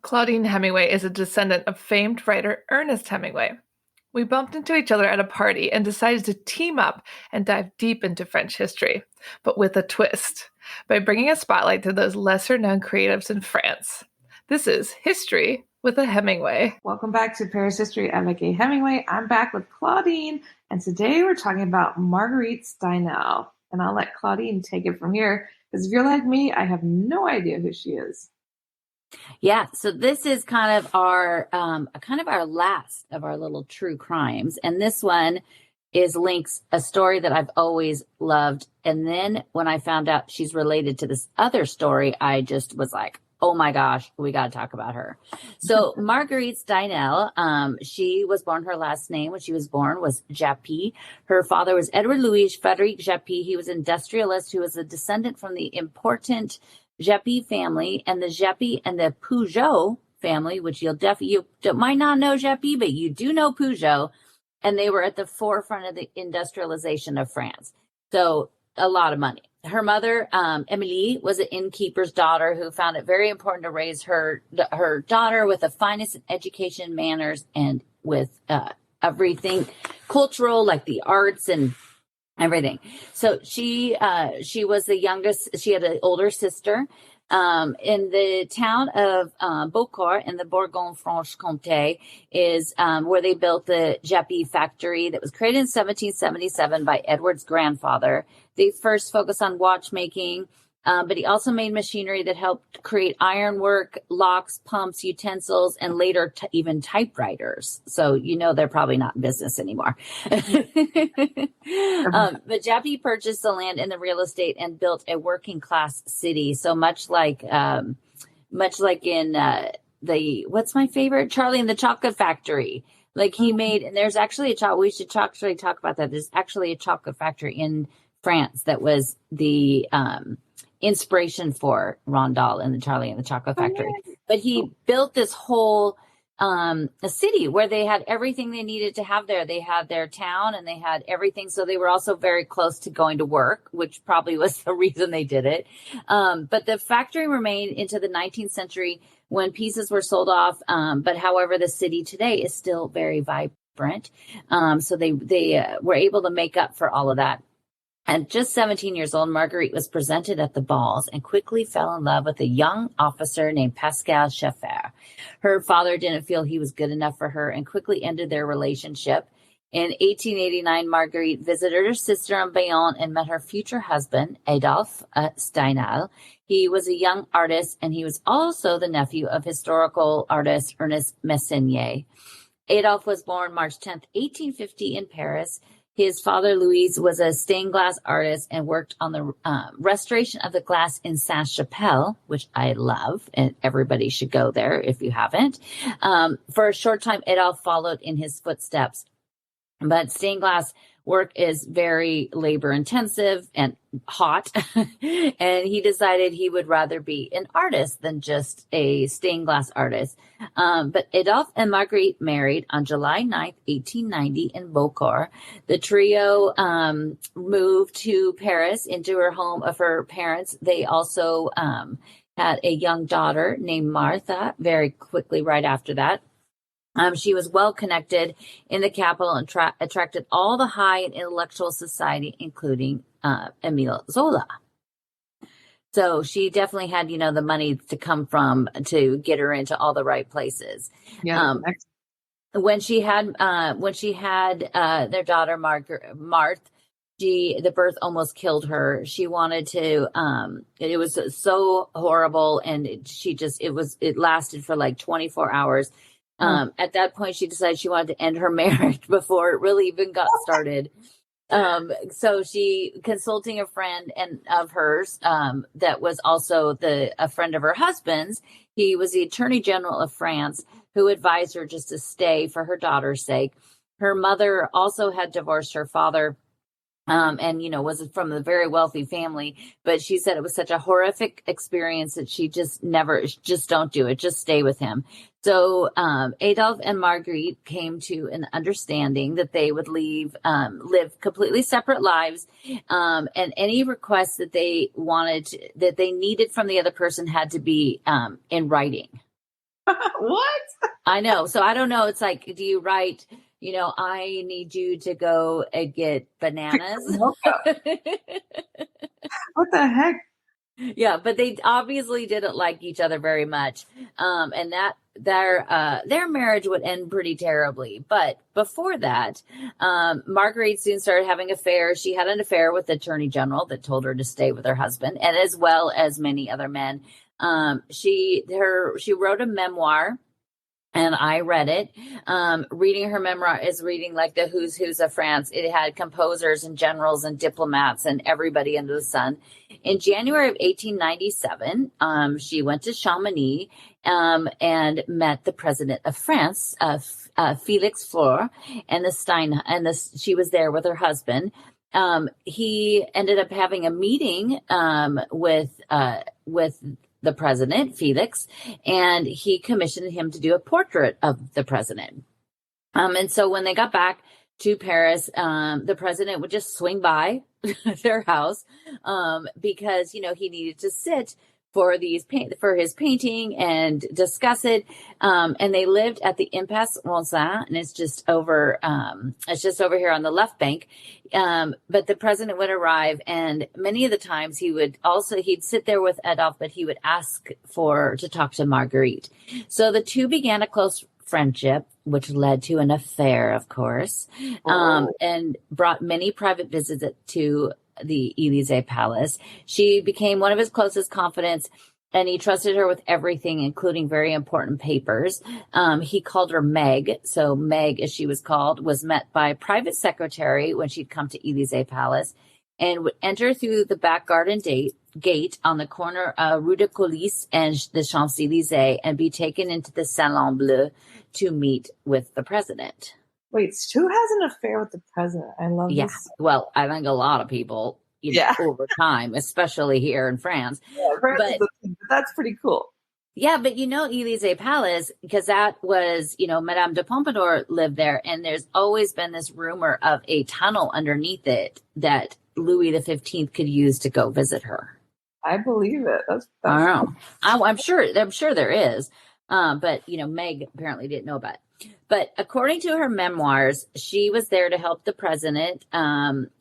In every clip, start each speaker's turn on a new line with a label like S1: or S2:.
S1: Claudine Hemingway is a descendant of famed writer Ernest Hemingway. We bumped into each other at a party and decided to team up and dive deep into French history, but with a twist, by bringing a spotlight to those lesser-known creatives in France. This is History with a Hemingway.
S2: Welcome back to Paris History. I'm Avec Hemingway. I'm back with Claudine, and today we're talking about Marguerite Steinheil. And I'll let Claudine take it from here, because if you're like me, I have no idea who she is.
S3: Yeah, so this is kind of our last of our little true crimes, and this one links a story that I've always loved. And then when I found out she's related to this other story, I just was like, oh my gosh, we got to talk about her. So Marguerite Steinheil, she was born, her last name when she was born was Japy. Her father was Edward Louis Frederic Japy. He was an industrialist who was a descendant from the important Japy family, and the Japy and the Peugeot family, which you might not know Japy, but you do know Peugeot, and they were at the forefront of the industrialization of France. So a lot of money. Her mother, Emilie, was an innkeeper's daughter who found it very important to raise her daughter with the finest in education, manners, and with everything cultural, like the arts and everything. So she was the youngest. She had an older sister. In the town of Beaucourt in the Bourgogne-Franche-Comté is where they built the Japy factory that was created in 1777 by Edward's grandfather. They first focused on watchmaking, but he also made machinery that helped create ironwork, locks, pumps, utensils, and later even typewriters. So they're probably not in business anymore. But Japy purchased the land and the real estate and built a working class city. So much like in what's my favorite, Charlie and the Chocolate Factory. Like he made, and there's actually we should actually talk about that. There's actually a chocolate factory in France that was the inspiration for Rondell and the Charlie and the Chocolate Factory. But he built this whole a city where they had everything they needed to have there. They had their town and they had everything. So they were also very close to going to work, which probably was the reason they did it. But the factory remained into the 19th century when pieces were sold off. But however, the city today is still very vibrant. So they were able to make up for all of that. At just 17 years old, Marguerite was presented at the balls and quickly fell in love with a young officer named Pascal Scheffer. Her father didn't feel he was good enough for her and quickly ended their relationship. In 1889, Marguerite visited her sister in Bayonne and met her future husband, Adolphe Steinheil. He was a young artist, and he was also the nephew of historical artist Ernest Messenier. Adolphe was born March 10th, 1850 in Paris. His father, Louis, was a stained glass artist and worked on the restoration of the glass in Sainte-Chapelle, which I love, and everybody should go there if you haven't. For a short time, Adolphe followed in his footsteps. But stained glass work is very labor intensive and hot. And he decided he would rather be an artist than just a stained glass artist. But Adolphe and Marguerite married on July 9th, 1890 in Beaucourt. The trio moved to Paris into her home of her parents. They also had a young daughter named Martha very quickly right after that. She was well connected in the capital and attracted all the high and intellectual society, including Émile Zola. So she definitely had, the money to come from to get her into all the right places.
S2: Yeah.
S3: When she had their daughter Marthe, the birth almost killed her. She wanted to. It was so horrible, and it lasted for like 24 hours. At that point, she decided she wanted to end her marriage before it really even got started. So she, consulting a friend of hers, that was also a friend of her husband's, he was the Attorney General of France, who advised her just to stay for her daughter's sake. Her mother also had divorced her father, and was from a very wealthy family, but she said it was such a horrific experience that she just don't do it, just stay with him. So Adolphe and Marguerite came to an understanding that they would live completely separate lives, and any requests that they needed from the other person had to be in writing.
S2: What?
S3: I know. So I don't know. It's like, do you write, I need you to go and get bananas?
S2: What the heck?
S3: Yeah, but they obviously didn't like each other very much. And that their marriage would end pretty terribly. But before that, Marguerite soon started having affairs. She had an affair with the attorney general that told her to stay with her husband, and as well as many other men. She wrote a memoir. And I read it. Reading her memoir is reading like the who's of France. It had composers and generals and diplomats and everybody under the sun. In January of 1897, she went to Chamonix and met the president of France, Felix Faure, and she was there with her husband. He ended up having a meeting with the president, Felix, and he commissioned him to do a portrait of the president. And so when they got back to Paris, the president would just swing by their house because, he needed to sit for his painting and discuss it. And they lived at the Impasse Ronsin, and it's just over here on the left bank. But the president would arrive, and many of the times he'd sit there with Adolphe, but he would ask to talk to Marguerite. So the two began a close friendship, which led to an affair, of course, and brought many private visits to the Élysée Palace. She became one of his closest confidants, and he trusted her with everything, including very important papers. He called her Meg. So Meg, as she was called, was met by a private secretary when she'd come to Élysée Palace and would enter through the back garden gate on the corner of Rue de Colis and the Champs-Élysées and be taken into the Salon Bleu to meet with the president.
S2: Wait, who has an affair with the president? I love this.
S3: Yeah, well, I think a lot of people, over time, especially here in France.
S2: Yeah, but that's pretty cool.
S3: Yeah, but Élysée Palace, because that was, Madame de Pompadour lived there, and there's always been this rumor of a tunnel underneath it that Louis XV could use to go visit her.
S2: I believe it. That's
S3: I don't know. I'm sure there is. But Meg apparently didn't know about it. But according to her memoirs, she was there to help the president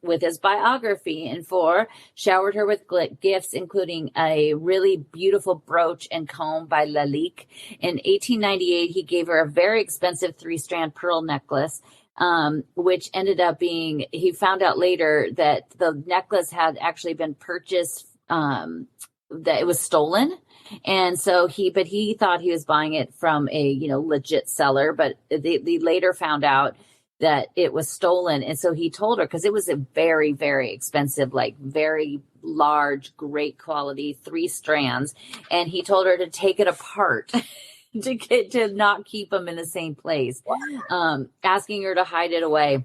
S3: with his biography, and Faure showered her with gifts, including a really beautiful brooch and comb by Lalique. In 1898, he gave her a very expensive 3-strand pearl necklace, which ended up being, he found out later that the necklace had actually been purchased, that it was stolen. And so he thought he was buying it from a, legit seller, but they later found out that it was stolen. And so he told her, because it was a very, very expensive, like very large, great quality, 3 strands. And he told her to take it apart to not keep them in the same place, asking her to hide it away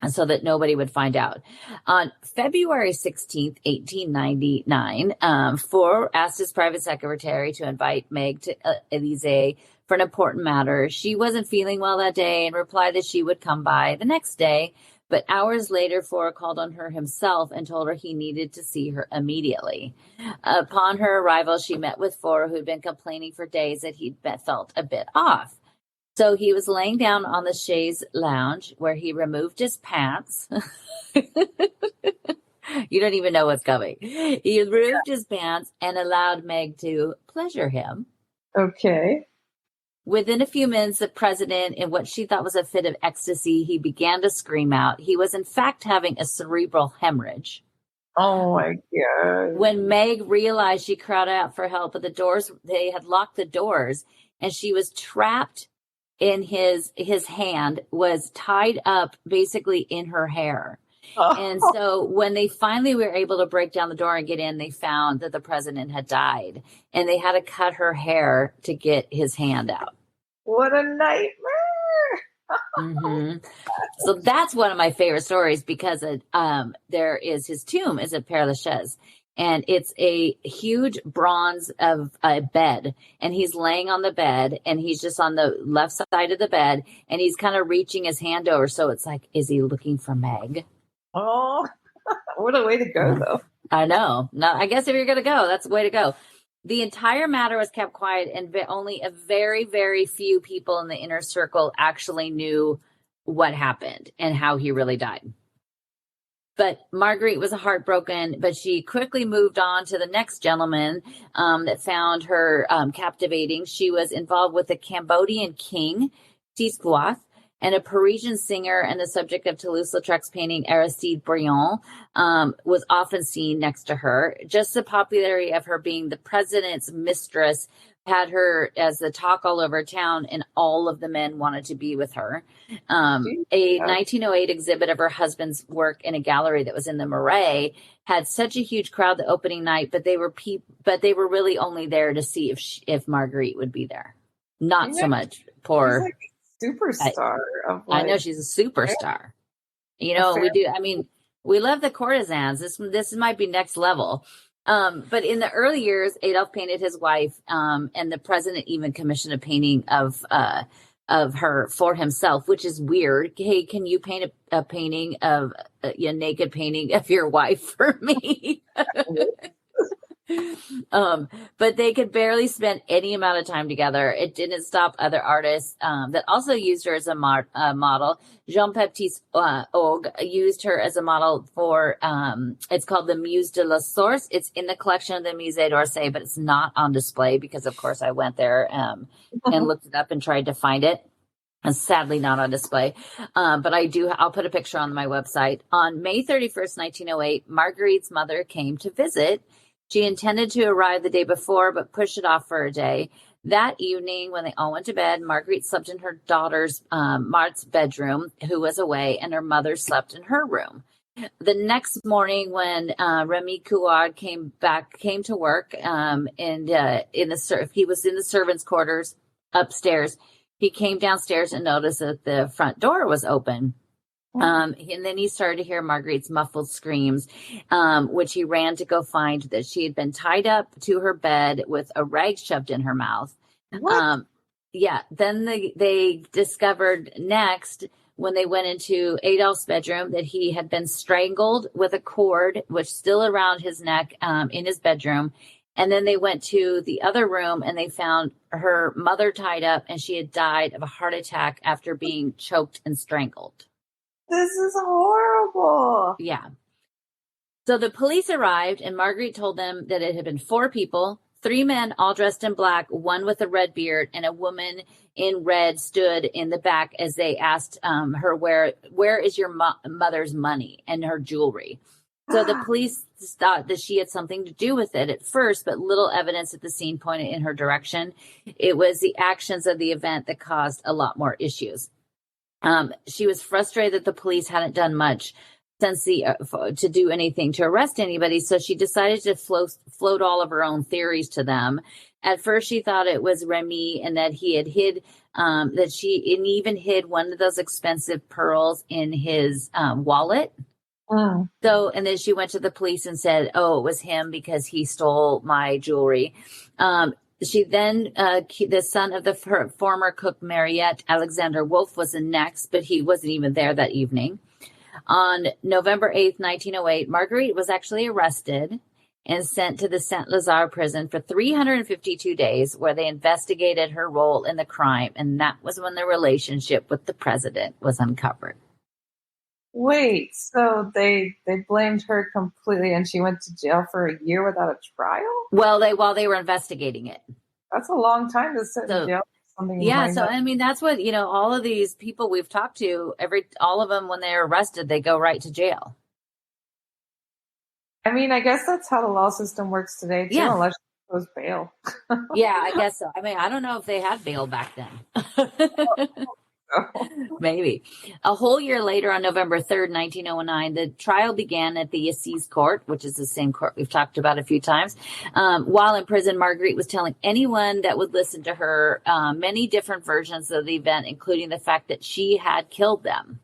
S3: so that nobody would find out. On February 16th, 1899, Faure asked his private secretary to invite Meg to Élysée for an important matter. She wasn't feeling well that day and replied that she would come by the next day. But hours later, Faure called on her himself and told her he needed to see her immediately. Upon her arrival, she met with Faure, who'd been complaining for days that he'd felt a bit off. So he was laying down on the chaise lounge where he removed his pants. You don't even know what's coming. He removed his pants and allowed Meg to pleasure him.
S2: Okay.
S3: Within a few minutes, the president, in what she thought was a fit of ecstasy, he began to scream out. He was, in fact, having a cerebral hemorrhage.
S2: Oh, my God.
S3: When Meg realized, she cried out for help, but they had locked the doors, and she was trapped in his hand, was tied up basically in her hair. Oh. And so when they finally were able to break down the door and get in, they found that the president had died, and they had to cut her hair to get his hand out.
S2: What a nightmare.
S3: Mm-hmm. So that's one of my favorite stories, because there is his tomb is at Père Lachaise. And it's a huge bronze of a bed, and he's laying on the bed, and he's just on the left side of the bed, and he's kind of reaching his hand over. So it's like, is he looking for Meg?
S2: Oh, what a way to go, though.
S3: I know. No, I guess if you're going to go, that's the way to go. The entire matter was kept quiet, and only a very, very few people in the inner circle actually knew what happened and how he really died. But Marguerite was heartbroken, but she quickly moved on to the next gentleman that found her captivating. She was involved with a Cambodian king, Tisboith, and a Parisian singer, and the subject of Toulouse-Lautrec's painting Aristide Briand was often seen next to her. Just the popularity of her being the president's mistress had her as the talk all over town, and all of the men wanted to be with her. A 1908 exhibit of her husband's work in a gallery that was in the Marais had such a huge crowd the opening night, but they were really only there to see if Marguerite would be there. Not so much poor.
S2: She's like a superstar.
S3: I know she's a superstar. You know, we do. I mean, we love the courtesans. This might be next level. But in the early years, Adolf painted his wife, and the president even commissioned a painting of her for himself, which is weird. Hey, can you paint a painting of a naked painting of your wife for me? But they could barely spend any amount of time together. It didn't stop other artists that also used her as a model. Jean-Baptiste Auge used her as a model for, it's called the Muse de la Source. It's in the collection of the Musée d'Orsay, but it's not on display because, of course, I went there and looked it up and tried to find it. And sadly not on display. But I'll put a picture on my website. On May 31st, 1908, Marguerite's mother came to visit. She intended to arrive the day before, but pushed it off for a day. That evening, when they all went to bed, Marguerite slept in her daughter's, Mart's bedroom, who was away, and her mother slept in her room. The next morning, when Remy Couard came to work, and he was in the servants' quarters upstairs. He came downstairs and noticed that the front door was open. And then he started to hear Marguerite's muffled screams, which he ran to go find that she had been tied up to her bed with a rag shoved in her mouth.
S2: What?
S3: Then they discovered next, when they went into Adolph's bedroom, that he had been strangled with a cord, which still around his neck, in his bedroom. And then they went to the other room and they found her mother tied up, and she had died of a heart attack after being choked and strangled.
S2: This is horrible.
S3: Yeah. So the police arrived, and Marguerite told them that it had been 4 people, 3 men all dressed in black, one with a red beard, and a woman in red stood in the back as they asked her, where is your mother's money and her jewelry? So the police thought that she had something to do with it at first, but little evidence at the scene pointed in her direction. It was the actions of the event that caused a lot more issues. She was frustrated that the police hadn't done much since to do anything to arrest anybody, so she decided to float all of her own theories to them. At first, she thought it was Remy, and that he had hid, even hid one of those expensive pearls in his wallet. So, and then she went to the police and said, "Oh, it was him because he stole my jewelry." She then, the son of the former cook Mariette, Alexander Wolf, was the next, but he wasn't even there that evening. On November 8th, 1908, Marguerite was actually arrested and sent to the Saint-Lazare prison for 352 days, where they investigated her role in the crime, and that was when the relationship with the president was uncovered.
S2: Wait, so they blamed her completely, and she went to jail for a year without a trial?
S3: Well, while they were investigating it.
S2: That's a long time to sit in jail.
S3: I mean, that's what, all of these people we've talked to, all of them, when they're arrested, they go right to jail.
S2: I mean, I guess that's how the law system works today, too, unless it goes bail.
S3: Yeah, I guess so. I mean, I don't know if they had bail back then. Maybe. A whole year later, on November 3rd, 1909, the trial began at the Assize Court, which is the same court we've talked about a few times. While in prison, Marguerite was telling anyone that would listen to her many different versions of the event, including the fact that she had killed them.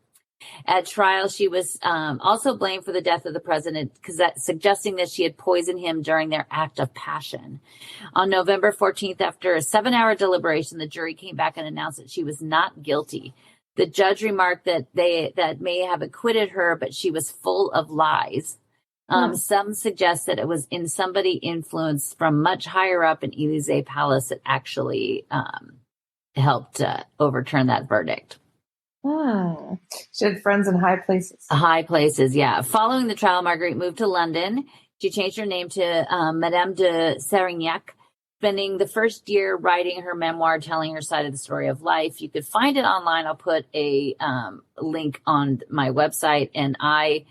S3: At trial, she was also blamed for the death of the president, suggesting that she had poisoned him during their act of passion. On November 14th, after a 7-hour deliberation, the jury came back and announced that she was not guilty. The judge remarked that may have acquitted her, but she was full of lies. Some suggest that it was in somebody influenced from much higher up in Elysee Palace that actually helped overturn that verdict.
S2: She had friends in high places.
S3: High places, yeah. Following the trial, Marguerite moved to London. She changed her name to Madame de Serignac, spending the first year writing her memoir, telling her side of the story of life. You could find it online. I'll put a link on my website, and I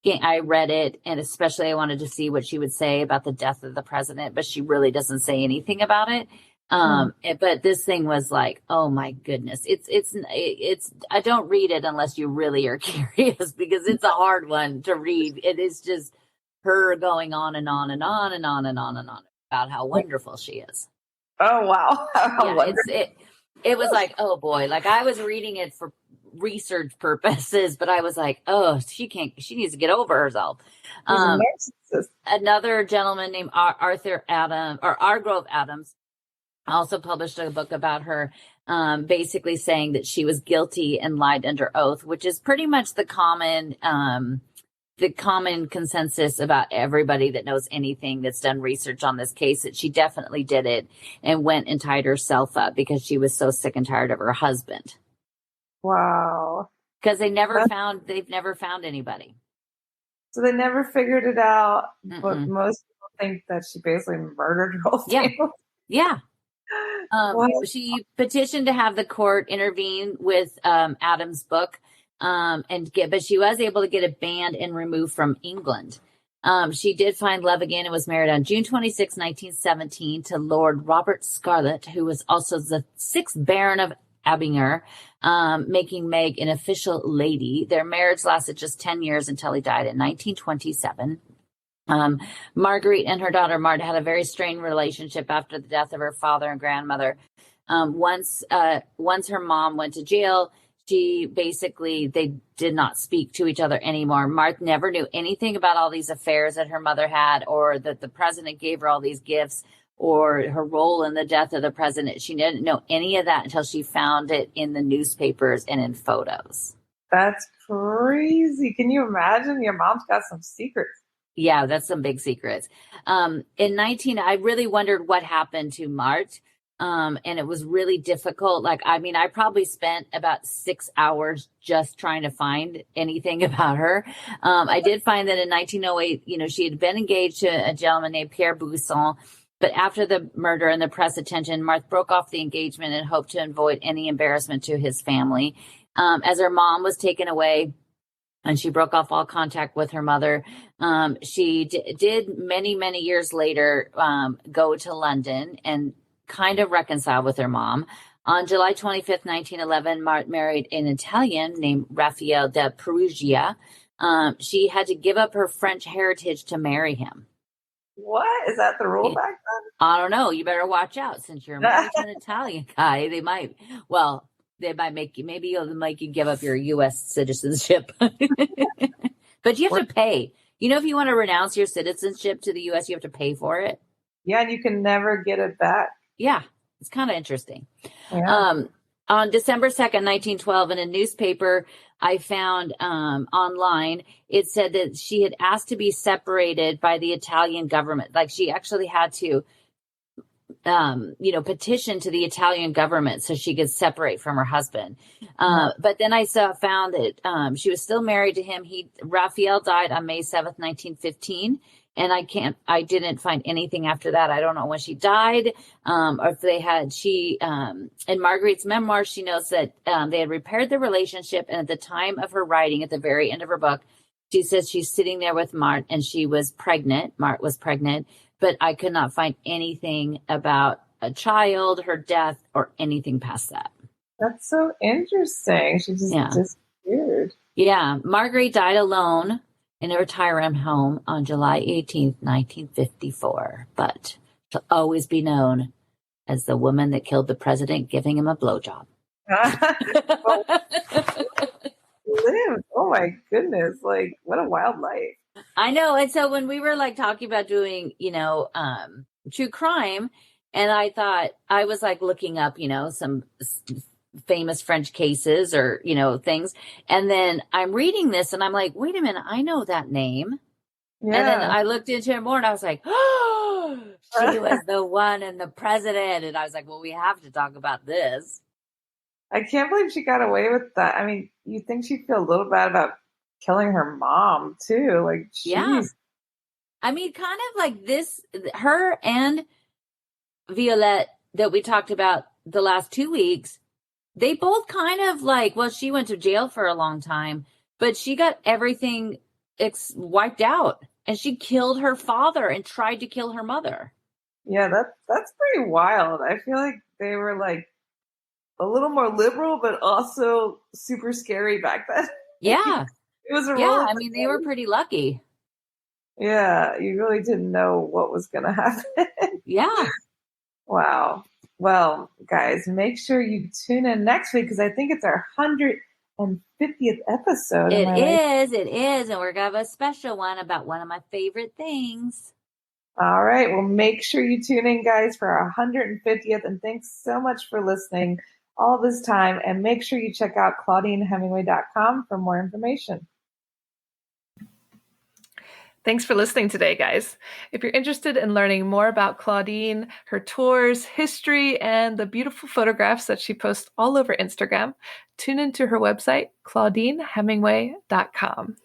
S3: read it, and especially I wanted to see what she would say about the death of the president, but she really doesn't say anything about it. But this thing was like, oh my goodness, it's I don't read it unless you really are curious, because it's a hard one to read. It is just her going on and on and on and on and on and on about how wonderful she is.
S2: Oh wow.
S3: Yeah, it was like, oh boy, like I was reading it for research purposes, but I was like, oh, she needs to get over herself. Another gentleman named Argrove Adams also published a book about her, basically saying that she was guilty and lied under oath, which is pretty much the common consensus about everybody that knows anything that's done research on this case, that she definitely did it and went and tied herself up because she was so sick and tired of her husband.
S2: Wow.
S3: Because they've never found anybody. So
S2: they never figured it out, but most people think that she basically murdered her whole family.
S3: Yeah. She petitioned to have the court intervene with Adams' book, but she was able to get it banned and removed from England. She did find love again and was married on June 26, 1917 to Lord Robert Scarlett, who was also the 6th Baron of Abinger, making Meg an official lady. Their marriage lasted just 10 years until he died in 1927. Marguerite and her daughter Marthe had a very strained relationship after the death of her father and grandmother. Once her mom went to jail, they did not speak to each other anymore. Marthe never knew anything about all these affairs that her mother had, or that the president gave her all these gifts, or her role in the death of the president. She didn't know any of that until she found it in the newspapers and in photos.
S2: That's crazy. Can you imagine? Your mom's got some secrets.
S3: Yeah, that's some big secrets. I really wondered what happened to Marthe. And it was really difficult. I probably spent about 6 hours just trying to find anything about her. I did find that in 1908, she had been engaged to a gentleman named Pierre Buisson, but after the murder and the press attention, Marthe broke off the engagement and hoped to avoid any embarrassment to his family. As her mom was taken away, and she broke off all contact with her mother, she did many, many years later go to London and kind of reconcile with her mom. On July 25th, 1911, Marthe married an Italian named Raphael de Perugia. She had to give up her French heritage to marry him.
S2: What? Is that the rule back then?
S3: I don't know. You better watch out, since you're married to an Italian guy. They might make you give up your U.S. citizenship. But you have to pay. If you want to renounce your citizenship to the U.S., you have to pay for it.
S2: Yeah, and you can never get it back.
S3: Yeah, it's kind of interesting.
S2: Yeah.
S3: On December 2nd, 1912, in a newspaper I found online, it said that she had asked to be separated by the Italian government. Like, she actually had to, petition to the Italian government so she could separate from her husband. But then I found that she was still married to him. Raphael died on May 7th, 1915. And I didn't find anything after that. I don't know when she died, or if in Marguerite's memoir, she notes that they had repaired the relationship. And at the time of her writing, at the very end of her book, she says she's sitting there with Marthe and she was pregnant. Marthe was pregnant, but I could not find anything about a child, her death, or anything past that.
S2: That's so interesting. She just disappeared.
S3: Yeah. Marguerite died alone in a retirement home on July 18th, 1954, but she'll always be known as the woman that killed the president, giving him a blowjob.
S2: Oh my goodness. Like, what a wild life.
S3: I know. And so when we were talking about doing, true crime, and I thought, I was looking up, some famous French cases or, things. And then I'm reading this and I'm like, wait a minute, I know that name. And then
S2: Yeah.
S3: I looked into it more and I was like, oh, she was the one and the president. And I was like, well, we have to talk about this.
S2: I can't believe she got away with that. I mean, you think she'd feel a little bad about killing her mom too. Like,
S3: Yeah.
S2: jeez.
S3: I mean, kind of like this, her and Violette that we talked about the last 2 weeks, they both kind of like, well, she went to jail for a long time, but she got everything wiped out. And she killed her father and tried to kill her mother.
S2: Yeah, that's pretty wild. I feel like they were like a little more liberal, but also super scary back then.
S3: Yeah.
S2: It was a
S3: Yeah.
S2: roller
S3: I mean, they were pretty lucky.
S2: Yeah, you really didn't know what was going to happen.
S3: Yeah.
S2: Wow. Well, guys, make sure you tune in next week because I think it's our 150th episode. Am I right?
S3: It is. And we're going to have a special one about one of my favorite things.
S2: All right. Well, make sure you tune in, guys, for our 150th. And thanks so much for listening all this time. And make sure you check out ClaudineHemingway.com for more information.
S1: Thanks for listening today, guys. If you're interested in learning more about Claudine, her tours, history, and the beautiful photographs that she posts all over Instagram, tune into her website, ClaudineHemingway.com.